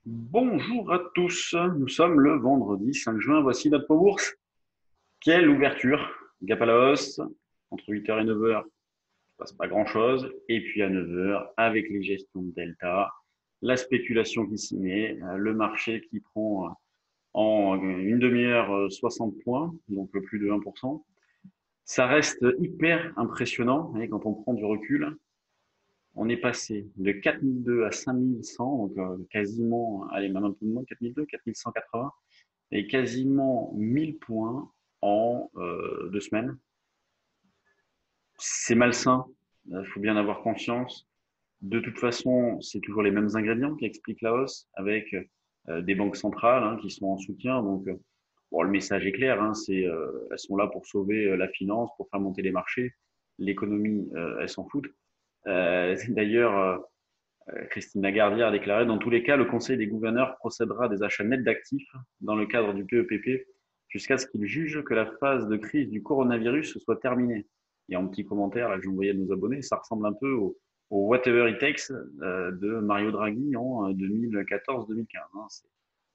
Bonjour à tous, nous sommes le vendredi 5 juin, voici notre bourse. Quelle ouverture! Gap à la hausse, entre 8h et 9h, il ne se passe pas grand-chose. Et puis à 9h, avec les gestions de Delta, la spéculation qui s'y met, le marché qui prend en une demi-heure 60 points, donc plus de 1%. Ça reste hyper impressionnant, et quand on prend du recul, on est passé de 4002 à 5100, donc quasiment, allez, même un peu moins, 4002, 4180, et quasiment 1000 points en 2 semaines. C'est malsain, il faut bien avoir conscience. De toute façon, c'est toujours les mêmes ingrédients qui expliquent la hausse, avec des banques centrales qui sont en soutien. Donc, bon, le message est clair, elles sont là pour sauver la finance, pour faire monter les marchés. L'économie, elles s'en foutent. D'ailleurs, Christine Lagarde a déclaré, dans tous les cas, le Conseil des gouverneurs procédera à des achats nets d'actifs dans le cadre du PEPP jusqu'à ce qu'il juge que la phase de crise du coronavirus soit terminée. Et en petit commentaire, là, j'ai envoyé à nos abonnés, ça ressemble un peu au Whatever It Takes de Mario Draghi en 2014-2015.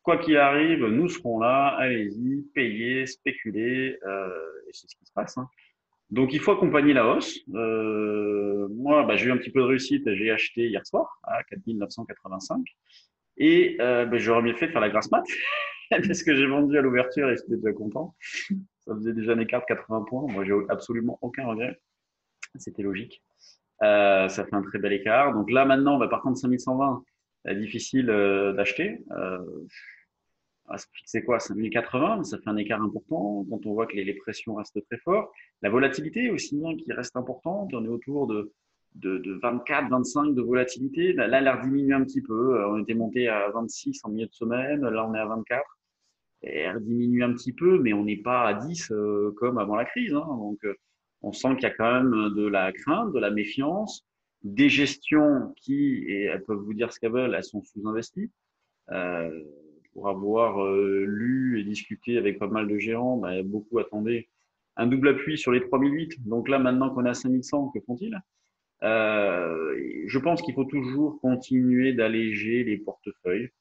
Quoi qu'il arrive, nous serons là, allez-y, payez, spéculez, et c'est ce qui se passe. Donc, il faut accompagner la hausse. Moi, j'ai eu un petit peu de réussite. J'ai acheté hier soir à 4985. Et j'aurais mieux fait de faire la grasse mat parce que j'ai vendu à l'ouverture et j'étais déjà content. Ça faisait déjà un écart de 80 points. Moi, j'ai absolument aucun regret. C'était logique. Ça fait un très bel écart. Donc là, maintenant, par contre, 5120, difficile d'acheter. C'est quoi, 5080, ça fait un écart important quand on voit que les pressions restent très fortes. La volatilité aussi qui reste importante, on est autour de 24, 25 de volatilité. Là, elle a diminué un petit peu. On était monté à 26 en milieu de semaine, là on est à 24. Et elle diminue un petit peu, mais on n'est pas à 10 comme avant la crise. Donc on sent qu'il y a quand même de la crainte, de la méfiance, des gestions qui, et elles peuvent vous dire ce qu'elles veulent, elles sont sous-investies. Euh, pour avoir lu et discuté avec pas mal de gérants, beaucoup attendaient un double appui sur les 3008. Donc là, maintenant qu'on est à 5100, que font-ils? Je pense qu'il faut toujours continuer d'alléger les portefeuilles.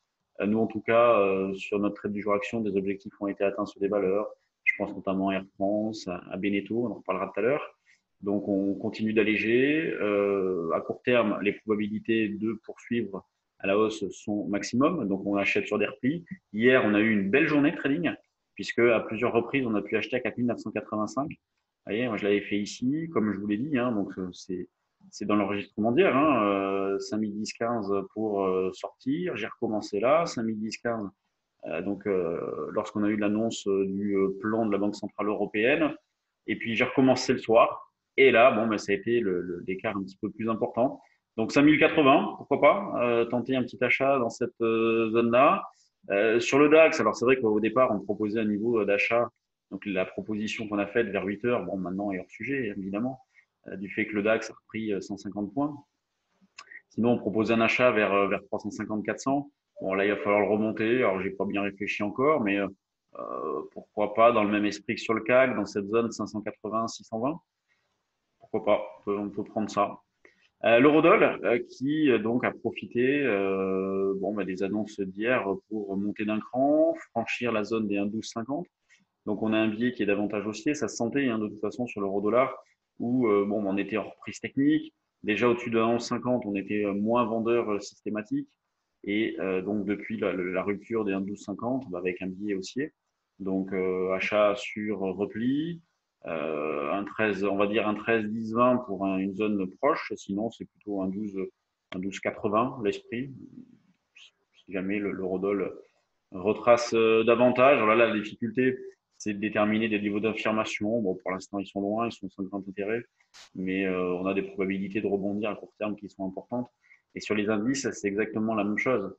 Nous, en tout cas, sur notre trade du jour action, des objectifs ont été atteints sur des valeurs. Je pense notamment à Air France, à Beneteau, on en reparlera tout à l'heure. Donc, on continue d'alléger. À court terme, les probabilités de poursuivre à la hausse sont maximum. Donc, on achète sur des replis. Hier, on a eu une belle journée de trading, puisque à plusieurs reprises, on a pu acheter à 4985. Vous voyez, moi, je l'avais fait ici, comme je vous l'ai dit. Donc, c'est dans l'enregistrement d'hier, 5010-15 pour sortir. J'ai recommencé là, 5010-15. Donc, lorsqu'on a eu l'annonce du plan de la Banque Centrale Européenne. Et puis, j'ai recommencé le soir. Et là, ça a été l'écart un petit peu plus important. Donc, 5080, pourquoi pas, tenter un petit achat dans cette zone-là. Sur le DAX, alors c'est vrai qu'au départ, on proposait un niveau d'achat. Donc, la proposition qu'on a faite vers 8 heures, bon, maintenant est hors sujet, évidemment, du fait que le DAX a repris 150 points. Sinon, on propose un achat vers 350-400. Bon, là, il va falloir le remonter. Alors, j'ai pas bien réfléchi encore, mais pourquoi pas dans le même esprit que sur le CAC, dans cette zone 580-620. Pourquoi pas, on peut prendre ça. L'eurodoll qui donc a profité des annonces d'hier pour monter d'un cran, franchir la zone des 1,1250. Donc on a un biais qui est davantage haussier, ça se sentait de toute façon sur l'euro-dollar où on était en reprise technique. Déjà au-dessus de 1,1150, on était moins vendeur systématique. Et donc depuis la rupture des 1,1250, avec un biais haussier. Donc achat sur repli, un 13, on va dire un 13, 10, 20 pour une zone proche. Sinon, c'est plutôt un 12, 80 l'esprit. Si jamais l'eurodoll retrace davantage. Alors là, la difficulté, c'est de déterminer des niveaux d'affirmation. Bon, pour l'instant, ils sont loin, ils sont sans grand intérêt, mais on a des probabilités de rebondir à court terme qui sont importantes. Et sur les indices, c'est exactement la même chose.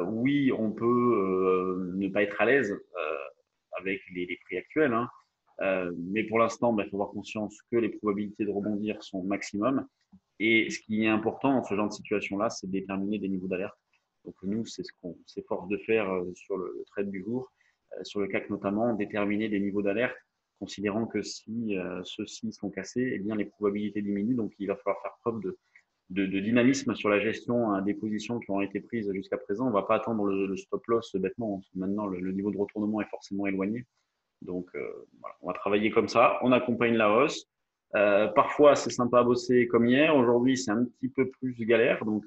Oui, on peut ne pas être à l'aise avec les prix actuels, mais pour l'instant, il faut avoir conscience que les probabilités de rebondir sont maximum. Et ce qui est important dans ce genre de situation-là, c'est de déterminer des niveaux d'alerte. Donc nous, c'est ce qu'on s'efforce de faire sur le trade du jour, sur le CAC notamment, déterminer des niveaux d'alerte, considérant que si ceux-ci sont cassés, eh bien les probabilités diminuent. Donc il va falloir faire preuve de dynamisme sur la gestion des positions qui ont été prises jusqu'à présent. On ne va pas attendre le stop loss bêtement. Maintenant, le niveau de retournement est forcément éloigné. Donc, voilà, on va travailler comme ça. On accompagne la hausse. Parfois, c'est sympa à bosser comme hier. Aujourd'hui, c'est un petit peu plus galère. Donc,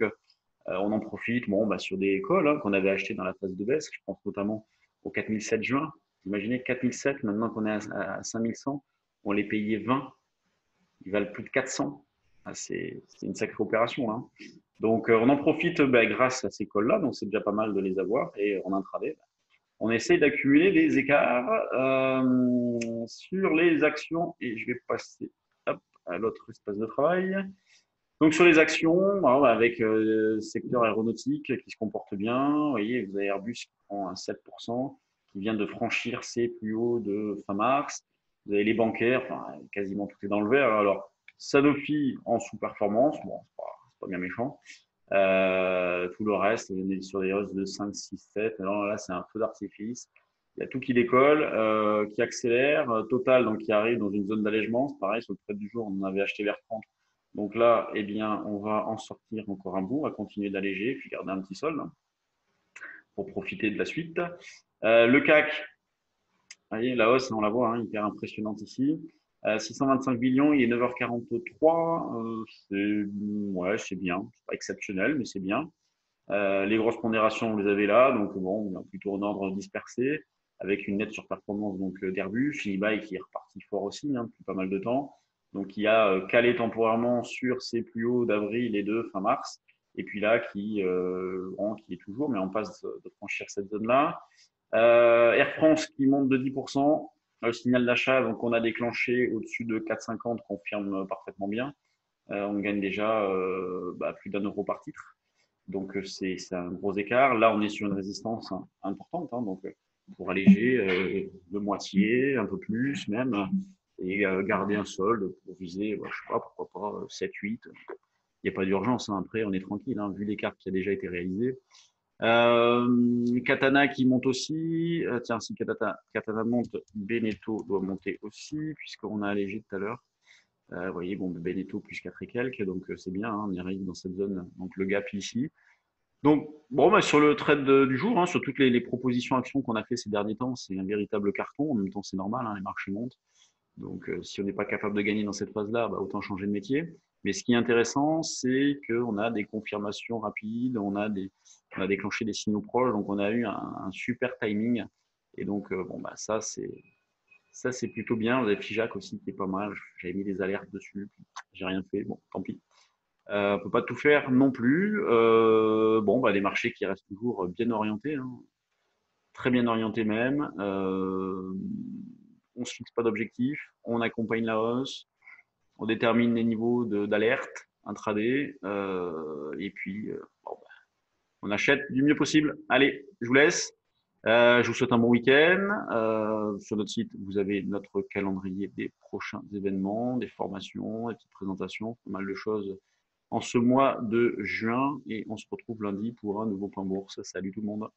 on en profite sur des calls qu'on avait achetés dans la phase de baisse. Je pense notamment au 4007 juin. Imaginez 4007, maintenant qu'on est à 5100, on les payait 20. Ils valent plus de 400. Ah, c'est une sacrée opération. Hein. Donc, on en profite grâce à ces calls-là. Donc, c'est déjà pas mal de les avoir. Et en intraday, on essaye d'accumuler des écarts sur les actions. Et je vais passer hop, à l'autre espace de travail. Donc sur les actions, avec le secteur aéronautique qui se comporte bien, vous voyez, vous avez Airbus qui prend un 7%, qui vient de franchir ses plus hauts de fin mars. Vous avez les bancaires, enfin, quasiment tout est dans le vert. Alors Sanofi en sous-performance, bon, c'est pas bien méchant. Tout le reste, on est sur des hausses de 5, 6, 7. Alors là, c'est un feu d'artifice. Il y a tout qui décolle, qui accélère. Total, donc qui arrive dans une zone d'allègement. C'est pareil, sur le trade du jour, on en avait acheté vers 30. Donc là, eh bien, on va en sortir encore un bout, on va continuer d'alléger, puis garder un petit solde pour profiter de la suite. Le CAC, vous voyez, la hausse, on la voit, hyper impressionnante ici. 625 millions, il est 9h43. C'est bien. C'est pas exceptionnel, mais c'est bien. Les grosses pondérations, vous les avez là. Donc, bon, on est plutôt en ordre dispersé, avec une nette surperformance d'Airbus. Unibail qui est reparti fort aussi, depuis pas mal de temps. Donc, il a calé temporairement sur ses plus hauts d'avril et de fin mars. Et puis là, qui est toujours, mais on passe de franchir cette zone-là. Air France qui monte de 10%. Le signal d'achat, donc on a déclenché au-dessus de 4,50, confirme parfaitement bien. On gagne déjà plus d'1 euro par titre. Donc, c'est un gros écart. Là, on est sur une résistance importante. Donc, pour alléger de moitié, un peu plus même, et garder un solde pour viser, je sais pas, pourquoi pas 7, 8. Il n'y a pas d'urgence. Après, on est tranquille, vu l'écart qui a déjà été réalisé. Katana qui monte aussi. Tiens, si Katana monte, Beneteau doit monter aussi, puisqu'on a allégé tout à l'heure. Vous voyez, Beneteau plus 4 et quelques, donc c'est bien, on arrive dans cette zone, donc le gap ici. Donc, sur le trade du jour, sur toutes les propositions actions qu'on a fait ces derniers temps, c'est un véritable carton. En même temps, c'est normal, les marchés montent. Donc, si on n'est pas capable de gagner dans cette phase-là, autant changer de métier. Mais ce qui est intéressant, c'est qu'on a des confirmations rapides, on a déclenché des signaux proches, donc on a eu un super timing. Et donc, ça, c'est plutôt bien. Vous avez Figeac aussi qui est pas mal. J'avais mis des alertes dessus, j'ai rien fait. Bon, tant pis. On peut pas tout faire non plus. Des marchés qui restent toujours bien orientés, très bien orientés même. On se fixe pas d'objectif, on accompagne la hausse, on détermine les niveaux d'alerte intraday, et puis on achète du mieux possible. Allez, je vous laisse. Je vous souhaite un bon week-end. Sur notre site, vous avez notre calendrier des prochains événements, des formations, des petites présentations, pas mal de choses en ce mois de juin. Et on se retrouve lundi pour un nouveau point bourse. Salut tout le monde.